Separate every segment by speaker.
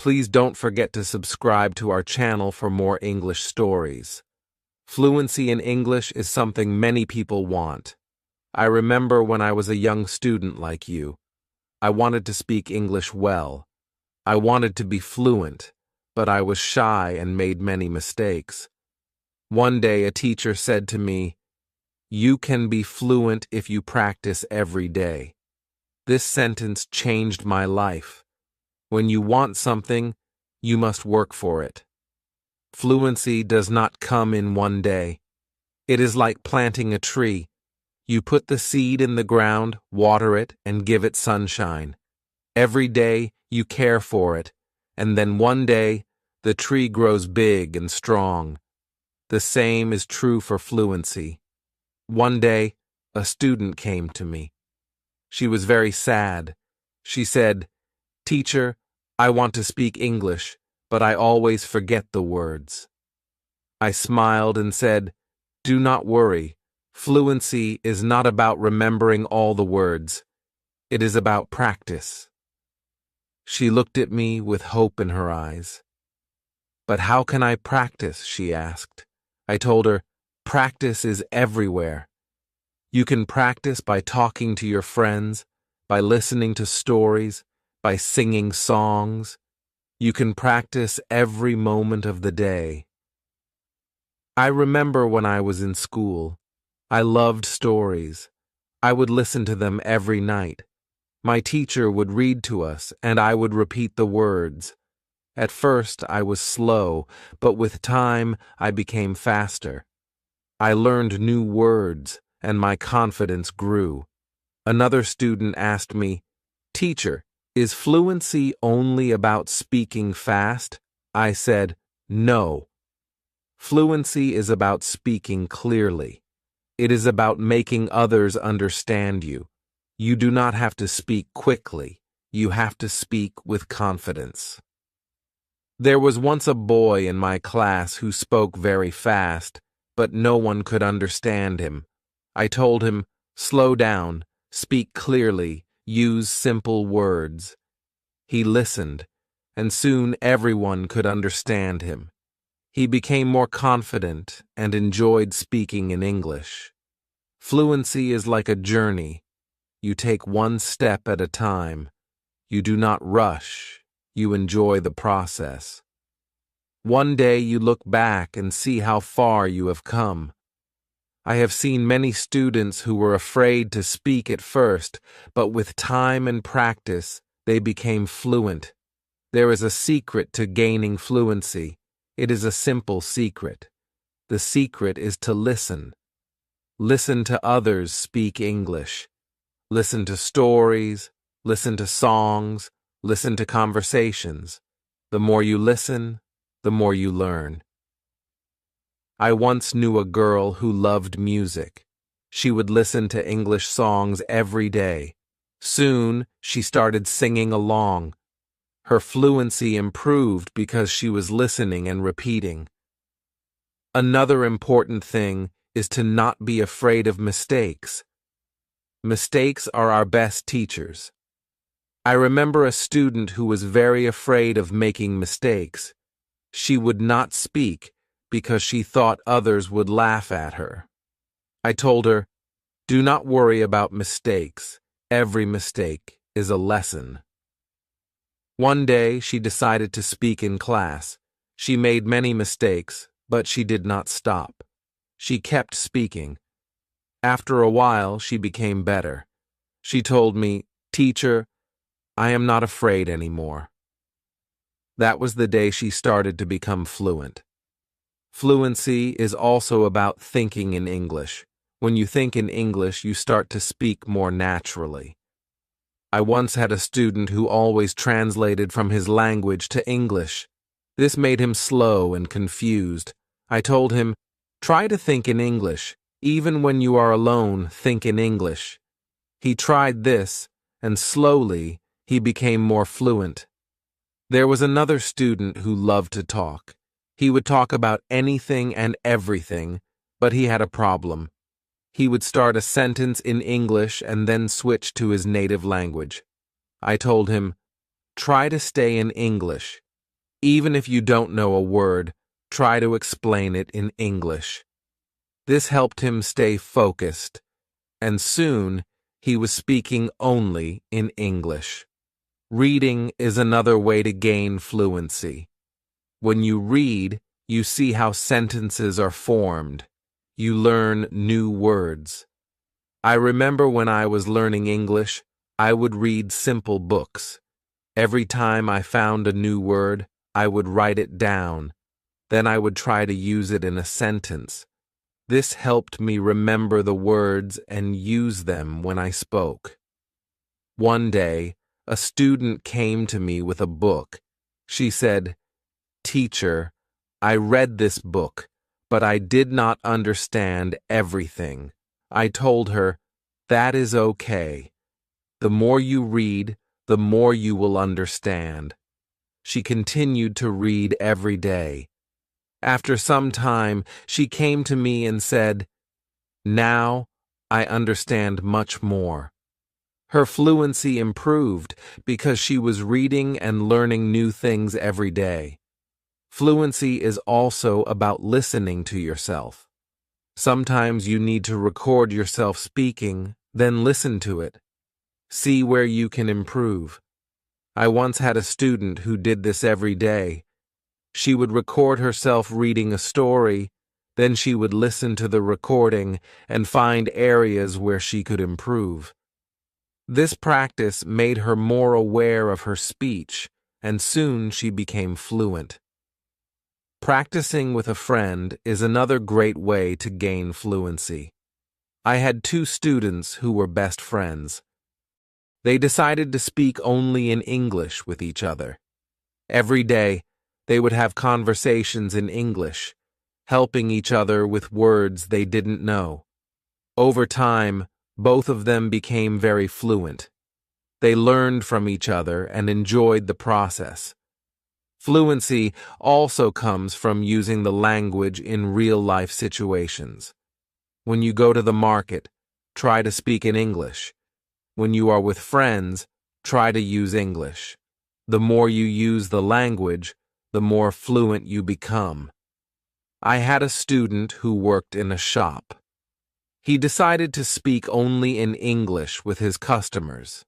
Speaker 1: Please don't forget to subscribe to our channel for more English stories. Fluency in English is something many people want. I remember when I was a young student like you. I wanted to speak English well. I wanted to be fluent, but I was shy and made many mistakes. One day a teacher said to me, "You can be fluent if you practice every day." This sentence changed my life. When you want something, you must work for it. Fluency does not come in one day. It is like planting a tree. You put the seed in the ground, water it, and give it sunshine. Every day you care for it, and then one day the tree grows big and strong. The same is true for fluency. One day, a student came to me. She was very sad. She said, "Teacher, I want to speak English, but I always forget the words." I smiled and said, "Do not worry. Fluency is not about remembering all the words. It is about practice." She looked at me with hope in her eyes. "But how can I practice?" she asked. I told her, "Practice is everywhere. You can practice by talking to your friends, by listening to stories, by singing songs. You can practice every moment of the day." I remember when I was in school. I loved stories. I would listen to them every night. My teacher would read to us, and I would repeat the words. At first, I was slow, but with time, I became faster. I learned new words, and my confidence grew. Another student asked me, "Teacher, is fluency only about speaking fast?" I said, "No. Fluency is about speaking clearly. It is about making others understand you. You do not have to speak quickly. You have to speak with confidence." There was once a boy in my class who spoke very fast, but no one could understand him. I told him, "Slow down, speak clearly, use simple words." He listened, and soon everyone could understand him. He became more confident and enjoyed speaking in English. Fluency is like a journey. You take one step at a time. You do not rush. You enjoy the process. One day you look back and see how far you have come. I have seen many students who were afraid to speak at first, but with time and practice, they became fluent. There is a secret to gaining fluency. It is a simple secret. The secret is to listen. Listen to others speak English. Listen to stories, listen to songs, listen to conversations. The more you listen, the more you learn. I once knew a girl who loved music. She would listen to English songs every day. Soon, she started singing along. Her fluency improved because she was listening and repeating. Another important thing is to not be afraid of mistakes. Mistakes are our best teachers. I remember a student who was very afraid of making mistakes. She would not speak because she thought others would laugh at her. I told her, "Do not worry about mistakes. Every mistake is a lesson." One day, she decided to speak in class. She made many mistakes, but she did not stop. She kept speaking. After a while, she became better. She told me, "Teacher, I am not afraid anymore." That was the day she started to become fluent. Fluency is also about thinking in English. When you think in English, you start to speak more naturally. I once had a student who always translated from his language to English. This made him slow and confused. I told him, "Try to think in English. Even when you are alone, think in English." He tried this, and slowly, he became more fluent. There was another student who loved to talk. He would talk about anything and everything, but he had a problem. He would start a sentence in English and then switch to his native language. I told him, "Try to stay in English. Even if you don't know a word, try to explain it in English. This helped him stay focused, and soon he was speaking only in English. Reading is another way to gain fluency. When you read, you see how sentences are formed. You learn new words. I remember when I was learning English, I would read simple books. Every time I found a new word, I would write it down. Then I would try to use it in a sentence. This helped me remember the words and use them when I spoke. One day, a student came to me with a book. She said, "Teacher, I read this book, but I did not understand everything." I told her, "That is okay. The more you read, the more you will understand." She continued to read every day. After some time, she came to me and said, "Now I understand much more." Her fluency improved because she was reading and learning new things every day. Fluency is also about listening to yourself. Sometimes you need to record yourself speaking, then listen to it. See where you can improve. I once had a student who did this every day. She would record herself reading a story, then she would listen to the recording and find areas where she could improve. This practice made her more aware of her speech, and soon she became fluent. Practicing with a friend is another great way to gain fluency. I had two students who were best friends. They decided to speak only in English with each other. Every day, they would have conversations in English, helping each other with words they didn't know. Over time, both of them became very fluent. They learned from each other and enjoyed the process. Fluency also comes from using the language in real-life situations. When you go to the market, try to speak in English. When you are with friends, try to use English. The more you use the language, the more fluent you become. I had a student who worked in a shop. He decided to speak only in English with his customers.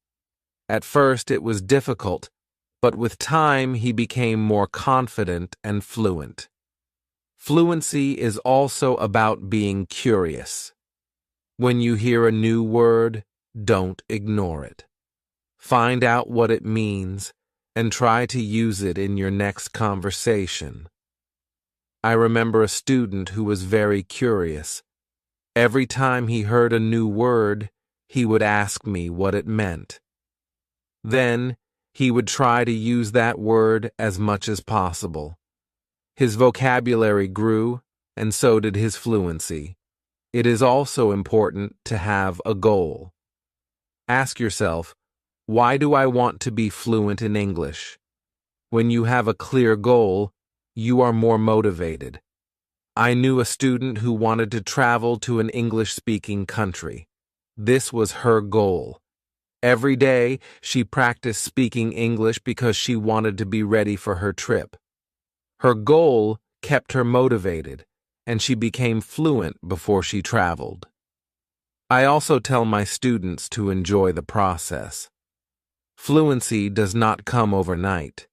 Speaker 1: At first it was difficult, but with time he became more confident and fluent. Fluency is also about being curious. When you hear a new word, don't ignore it. Find out what it means and try to use it in your next conversation. I remember a student who was very curious. Every time he heard a new word, he would ask me what it meant. Then, he would try to use that word as much as possible. His vocabulary grew, and so did his fluency. It is also important to have a goal. Ask yourself, why do I want to be fluent in English? When you have a clear goal, you are more motivated. I knew a student who wanted to travel to an English-speaking country. This was her goal. Every day, she practiced speaking English because she wanted to be ready for her trip. Her goal kept her motivated, and she became fluent before she traveled. I also tell my students to enjoy the process. Fluency does not come overnight.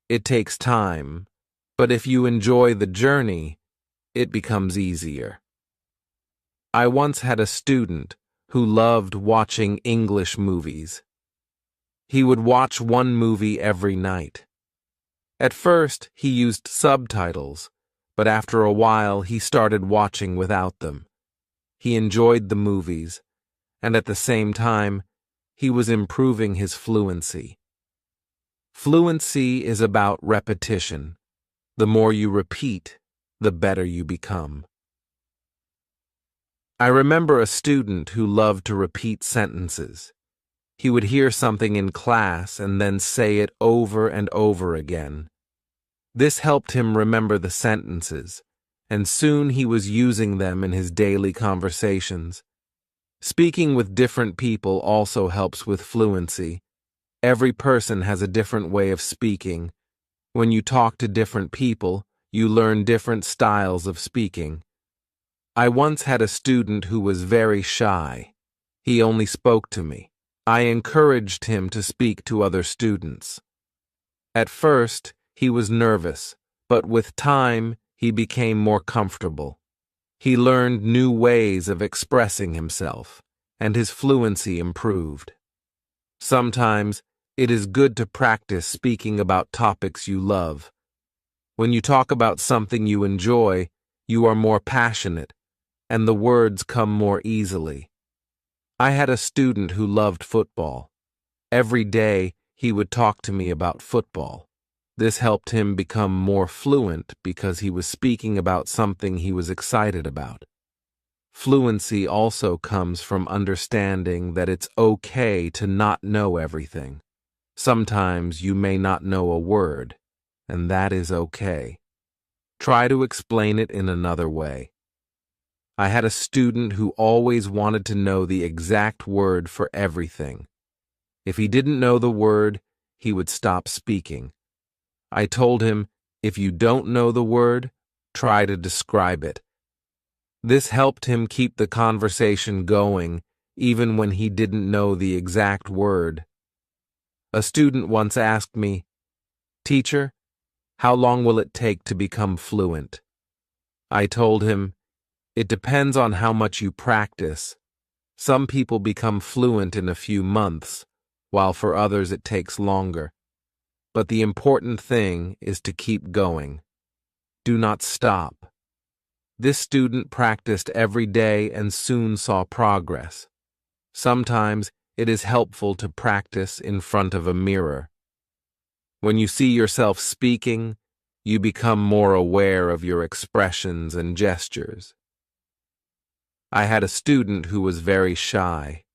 Speaker 1: It takes time, but if you enjoy the journey, it becomes easier. I once had a student who loved watching English movies. He would watch one movie every night. At first, he used subtitles, but after a while he started watching without them. He enjoyed the movies, and at the same time, he was improving his fluency. Fluency is about repetition. The more you repeat, the better you become. I remember a student who loved to repeat sentences. He would hear something in class and then say it over and over again. This helped him remember the sentences, and soon he was using them in his daily conversations. Speaking with different people also helps with fluency. Every person has a different way of speaking. When you talk to different people, you learn different styles of speaking. I once had a student who was very shy. He only spoke to me. I encouraged him to speak to other students. At first, he was nervous, but with time, he became more comfortable. He learned new ways of expressing himself, and his fluency improved. Sometimes, it is good to practice speaking about topics you love. When you talk about something you enjoy, you are more passionate, and the words come more easily. I had a student who loved football. Every day, he would talk to me about football. This helped him become more fluent because he was speaking about something he was excited about. Fluency also comes from understanding that it's okay to not know everything. Sometimes you may not know a word, and that is okay. Try to explain it in another way. I had a student who always wanted to know the exact word for everything. If he didn't know the word, he would stop speaking. I told him, if you don't know the word, try to describe it. This helped him keep the conversation going, even when he didn't know the exact word. A student once asked me, "Teacher, how long will it take to become fluent?" I told him, "It depends on how much you practice. Some people become fluent in a few months, while for others it takes longer. But the important thing is to keep going. Do not stop." This student practiced every day and soon saw progress. Sometimes it is helpful to practice in front of a mirror. When you see yourself speaking, you become more aware of your expressions and gestures. I had a student who was very shy.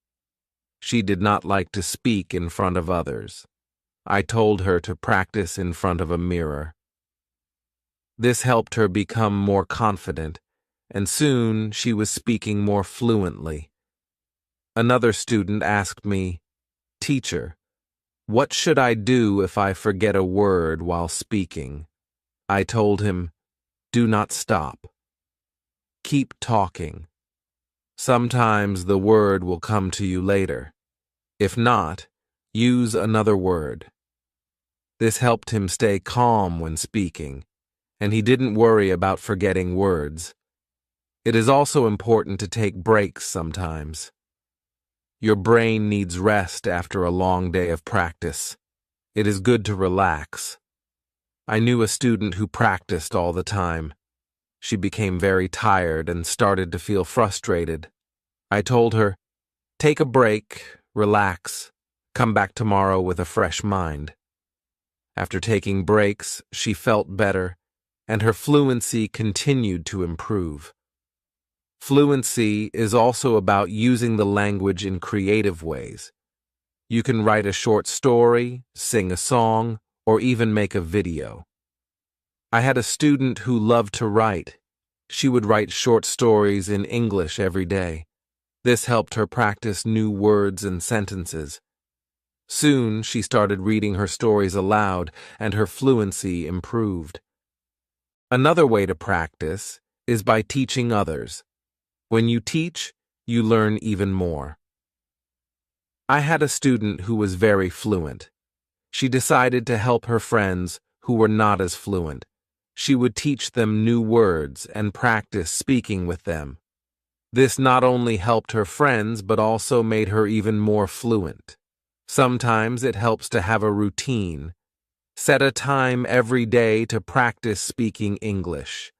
Speaker 1: She did not like to speak in front of others. I told her to practice in front of a mirror. This helped her become more confident, and soon she was speaking more fluently. Another student asked me, "Teacher, what should I do if I forget a word while speaking?" I told him, "Do not stop. Keep talking. Sometimes the word will come to you later. If not, use another word." This helped him stay calm when speaking, and he didn't worry about forgetting words. It is also important to take breaks sometimes. Your brain needs rest after a long day of practice. It is good to relax. I knew a student who practiced all the time. She became very tired and started to feel frustrated. I told her, "Take a break, relax, come back tomorrow with a fresh mind." After taking breaks, she felt better, and her fluency continued to improve. Fluency is also about using the language in creative ways. You can write a short story, sing a song, or even make a video. I had a student who loved to write. She would write short stories in English every day. This helped her practice new words and sentences. Soon, she started reading her stories aloud, and her fluency improved. Another way to practice is by teaching others. When you teach, you learn even more. I had a student who was very fluent. She decided to help her friends who were not as fluent. She would teach them new words and practice speaking with them. This not only helped her friends, but also made her even more fluent. Sometimes it helps to have a routine. Set a time every day to practice speaking English.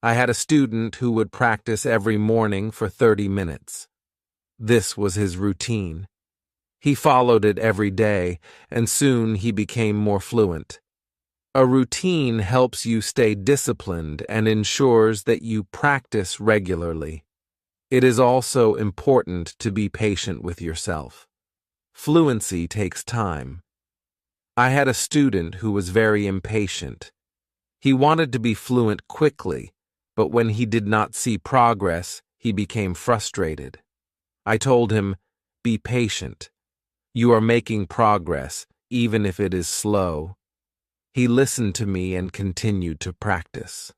Speaker 1: I had a student who would practice every morning for 30 minutes. This was his routine. He followed it every day, and soon he became more fluent. A routine helps you stay disciplined and ensures that you practice regularly. It is also important to be patient with yourself. Fluency takes time. I had a student who was very impatient. He wanted to be fluent quickly, but when he did not see progress, he became frustrated. I told him, "Be patient. You are making progress, even if it is slow." He listened to me and continued to practice.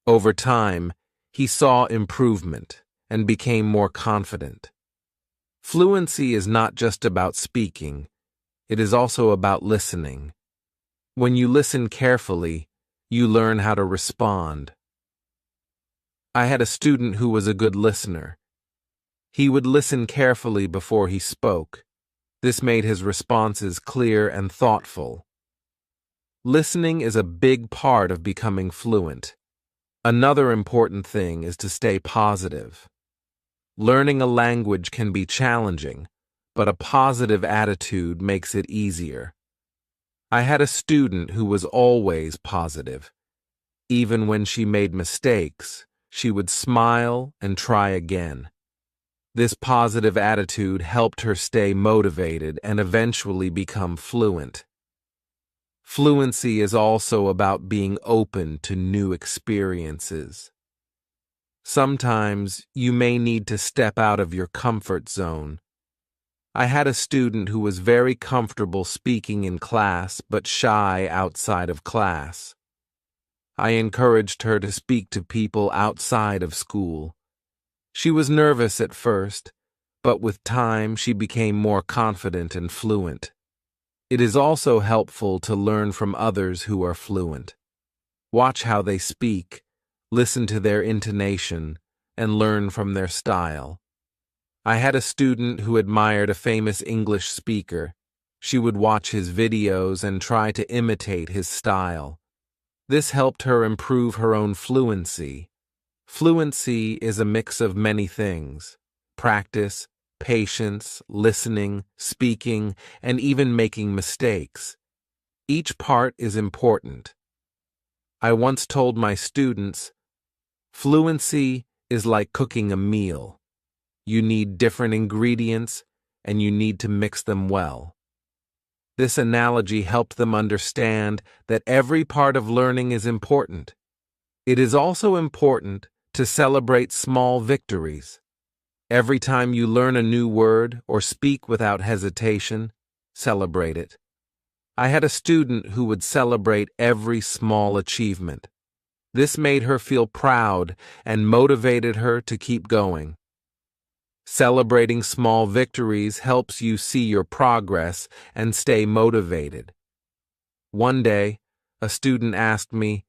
Speaker 1: Over time, he saw improvement and became more confident. Fluency is not just about speaking, it is also about listening. When you listen carefully, you learn how to respond. I had a student who was a good listener. He would listen carefully before he spoke. This made his responses clear and thoughtful. Listening is a big part of becoming fluent. Another important thing is to stay positive. Learning a language can be challenging, but a positive attitude makes it easier. I had a student who was always positive. Even when she made mistakes, she would smile and try again. This positive attitude helped her stay motivated and eventually become fluent. Fluency is also about being open to new experiences. Sometimes you may need to step out of your comfort zone. I had a student who was very comfortable speaking in class but shy outside of class. I encouraged her to speak to people outside of school. She was nervous at first, but with time she became more confident and fluent. It is also helpful to learn from others who are fluent. Watch how they speak, listen to their intonation, and learn from their style. I had a student who admired a famous English speaker. She would watch his videos and try to imitate his style. This helped her improve her own fluency. Fluency is a mix of many things: practice, patience, listening, speaking, and even making mistakes. Each part is important. I once told my students, fluency is like cooking a meal. You need different ingredients, and you need to mix them well. This analogy helped them understand that every part of learning is important. It is also important to celebrate small victories. Every time you learn a new word or speak without hesitation, celebrate it. I had a student who would celebrate every small achievement. This made her feel proud and motivated her to keep going. Celebrating small victories helps you see your progress and stay motivated. One day, a student asked me,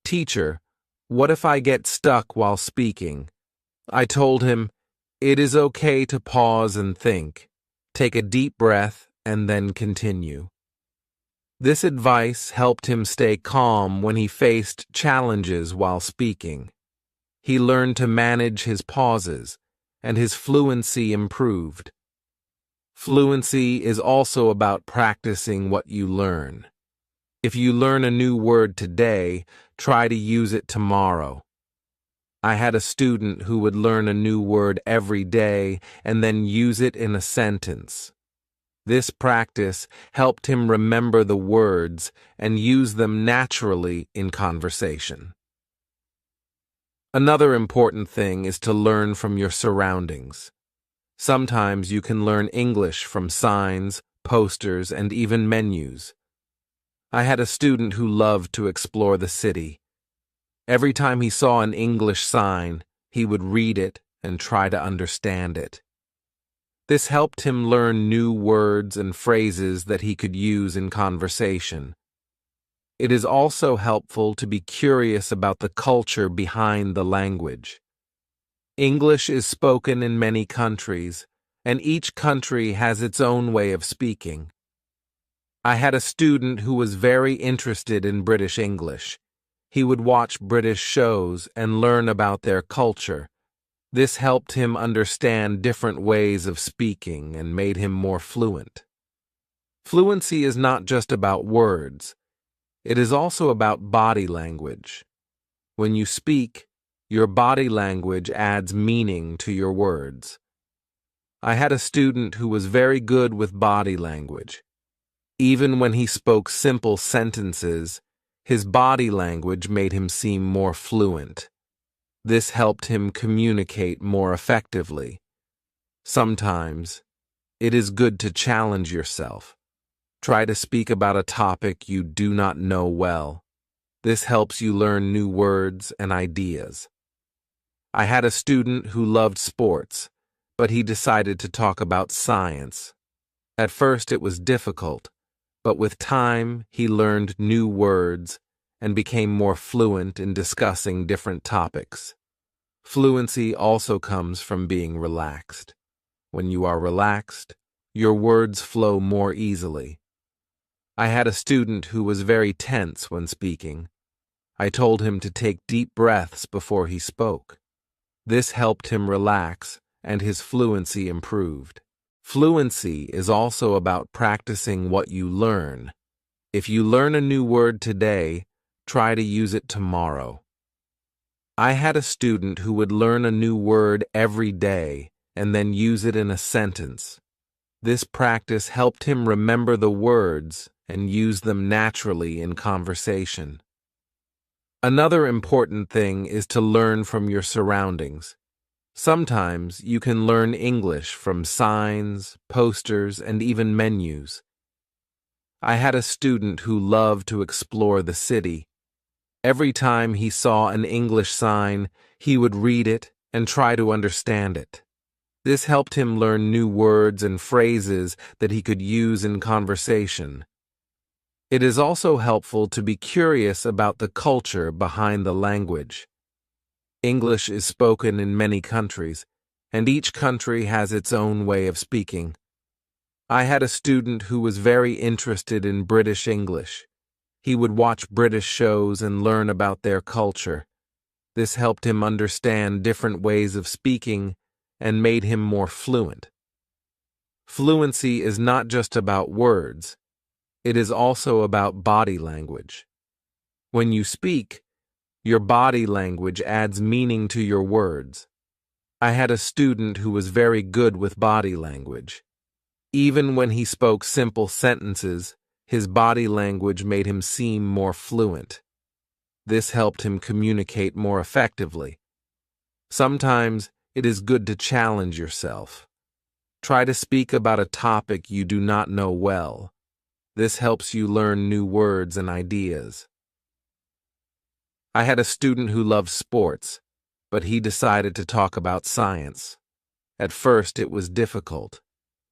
Speaker 1: "Teacher, what if I get stuck while speaking?" I told him, "It is okay to pause and think. Take a deep breath and then continue." This advice helped him stay calm when he faced challenges while speaking. He learned to manage his pauses, and his fluency improved. Fluency is also about practicing what you learn. If you learn a new word today, try to use it tomorrow. I had a student who would learn a new word every day and then use it in a sentence. This practice helped him remember the words and use them naturally in conversation. Another important thing is to learn from your surroundings. Sometimes you can learn English from signs, posters, and even menus. I had a student who loved to explore the city. Every time he saw an English sign, he would read it and try to understand it. This helped him learn new words and phrases that he could use in conversation. It is also helpful to be curious about the culture behind the language. English is spoken in many countries, and each country has its own way of speaking. I had a student who was very interested in British English. He would watch British shows and learn about their culture. This helped him understand different ways of speaking and made him more fluent. Fluency is not just about words. It is also about body language. When you speak, your body language adds meaning to your words. I had a student who was very good with body language. Even when he spoke simple sentences, his body language made him seem more fluent. This helped him communicate more effectively. Sometimes, it is good to challenge yourself. Try to speak about a topic you do not know well. This helps you learn new words and ideas. I had a student who loved sports, but he decided to talk about science. At first it was difficult, but with time he learned new words and became more fluent in discussing different topics. Fluency also comes from being relaxed. When you are relaxed, your words flow more easily. I had a student who was very tense when speaking. I told him to take deep breaths before he spoke. This helped him relax, and his fluency improved. Fluency is also about practicing what you learn. If you learn a new word today, try to use it tomorrow. I had a student who would learn a new word every day and then use it in a sentence. This practice helped him remember the words and use them naturally in conversation. Another important thing is to learn from your surroundings. Sometimes you can learn English from signs, posters, and even menus. I had a student who loved to explore the city. Every time he saw an English sign, he would read it and try to understand it. This helped him learn new words and phrases that he could use in conversation. It is also helpful to be curious about the culture behind the language. English is spoken in many countries, and each country has its own way of speaking. I had a student who was very interested in British English. He would watch British shows and learn about their culture. This helped him understand different ways of speaking and made him more fluent. Fluency is not just about words. It is also about body language. When you speak, your body language adds meaning to your words. I had a student who was very good with body language. Even when he spoke simple sentences, his body language made him seem more fluent. This helped him communicate more effectively. Sometimes it is good to challenge yourself. Try to speak about a topic you do not know well. This helps you learn new words and ideas. I had a student who loved sports, but he decided to talk about science. At first it was difficult,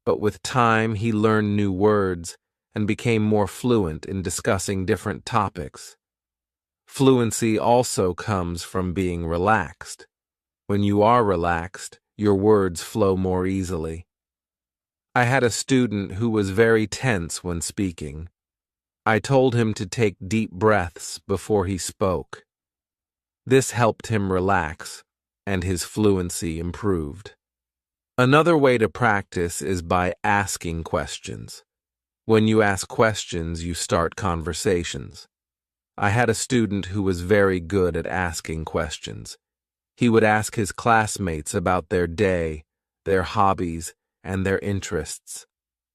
Speaker 1: but with time he learned new words and became more fluent in discussing different topics. Fluency also comes from being relaxed. When you are relaxed, your words flow more easily. I had a student who was very tense when speaking. I told him to take deep breaths before he spoke. This helped him relax, and his fluency improved. Another way to practice is by asking questions. When you ask questions, you start conversations. I had a student who was very good at asking questions. He would ask his classmates about their day, their hobbies, and their interests.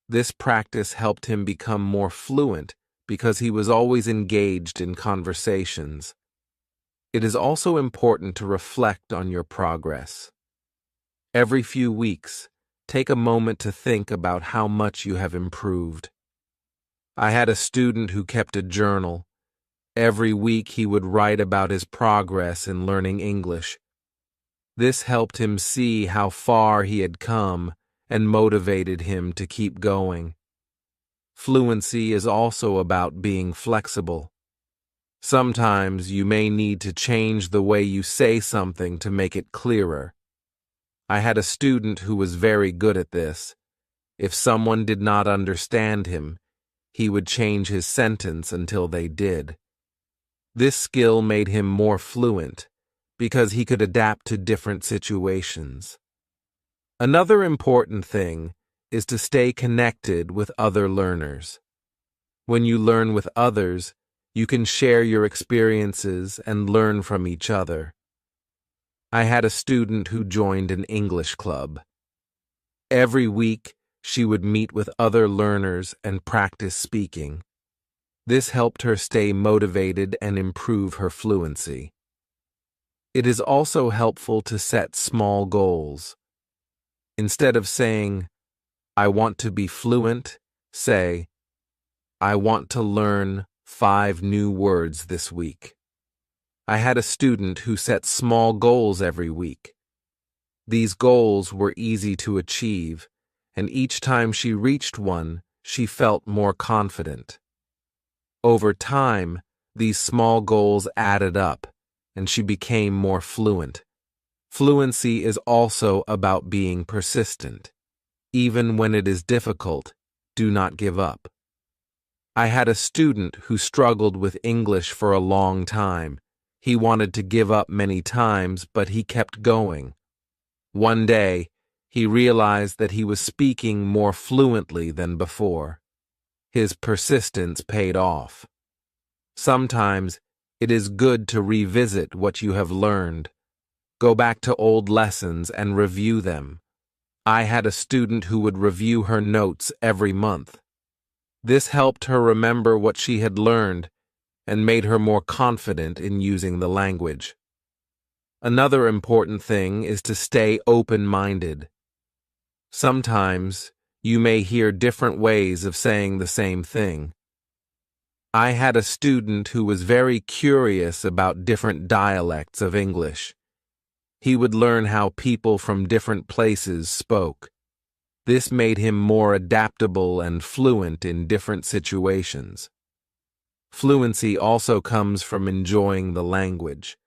Speaker 1: This practice helped him become more fluent because he was always engaged in conversations. It is also important to reflect on your progress. Every few weeks, take a moment to think about how much you have improved. I had a student who kept a journal. Every week he would write about his progress in learning English. This helped him see how far he had come and motivated him to keep going. Fluency is also about being flexible. Sometimes you may need to change the way you say something to make it clearer. I had a student who was very good at this. If someone did not understand him, he would change his sentence until they did. This skill made him more fluent because he could adapt to different situations. Another important thing is to stay connected with other learners. When you learn with others, you can share your experiences and learn from each other. I had a student who joined an English club. Every week, she would meet with other learners and practice speaking. This helped her stay motivated and improve her fluency. It is also helpful to set small goals. Instead of saying, "I want to be fluent," say, I want to learn 5 new words this week. I had a student who set small goals every week. These goals were easy to achieve, and each time she reached one, she felt more confident. Over time, these small goals added up, and she became more fluent. Fluency is also about being persistent. Even when it is difficult, do not give up. I had a student who struggled with English for a long time. He wanted to give up many times, but he kept going. One day, he realized that he was speaking more fluently than before. His persistence paid off. Sometimes, it is good to revisit what you have learned. Go back to old lessons and review them. I had a student who would review her notes every month. This helped her remember what she had learned and made her more confident in using the language. Another important thing is to stay open-minded. Sometimes, you may hear different ways of saying the same thing. I had a student who was very curious about different dialects of English. He would learn how people from different places spoke. This made him more adaptable and fluent in different situations. Fluency also comes from enjoying the language.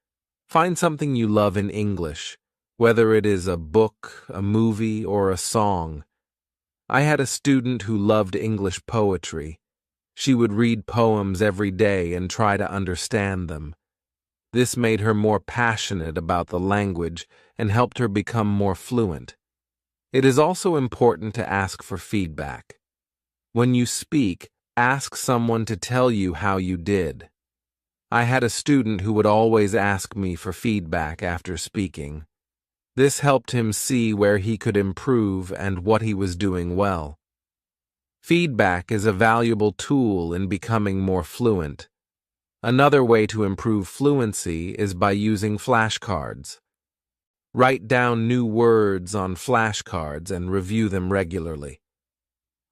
Speaker 1: Find something you love in English, whether it is a book, a movie, or a song. I had a student who loved English poetry. She would read poems every day and try to understand them. This made her more passionate about the language and helped her become more fluent. It is also important to ask for feedback. When you speak, ask someone to tell you how you did. I had a student who would always ask me for feedback after speaking. This helped him see where he could improve and what he was doing well. Feedback is a valuable tool in becoming more fluent. Another way to improve fluency is by using flashcards. Write down new words on flashcards and review them regularly.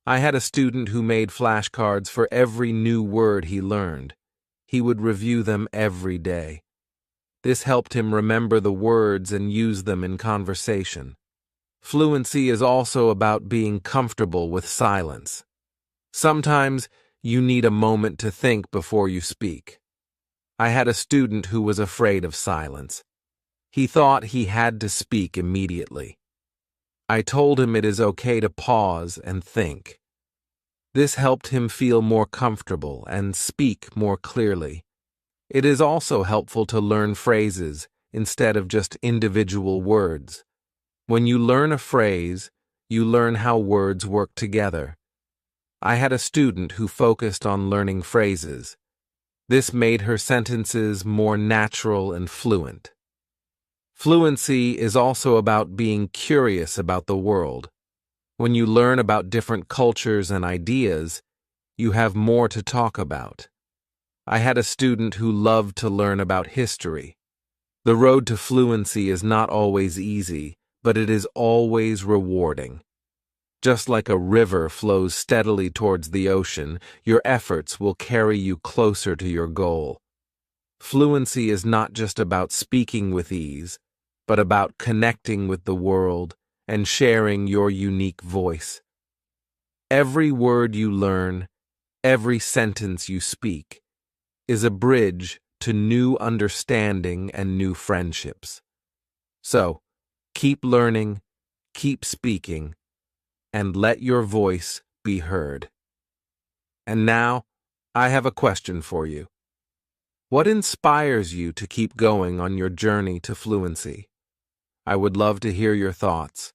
Speaker 1: I had a student who made flashcards for every new word he learned. He would review them every day. This helped him remember the words and use them in conversation. Fluency is also about being comfortable with silence. Sometimes, you need a moment to think before you speak. I had a student who was afraid of silence. He thought he had to speak immediately. I told him it is okay to pause and think. This helped him feel more comfortable and speak more clearly. It is also helpful to learn phrases instead of just individual words. When you learn a phrase, you learn how words work together. I had a student who focused on learning phrases. This made her sentences more natural and fluent. Fluency is also about being curious about the world. When you learn about different cultures and ideas, you have more to talk about. I had a student who loved to learn about history. The road to fluency is not always easy, but it is always rewarding. Just like a river flows steadily towards the ocean, your efforts will carry you closer to your goal. Fluency is not just about speaking with ease, but about connecting with the world and sharing your unique voice. Every word you learn, every sentence you speak, is a bridge to new understanding and new friendships. So, keep learning, keep speaking, and let your voice be heard. And now, I have a question for you. What inspires you to keep going on your journey to fluency? I would love to hear your thoughts.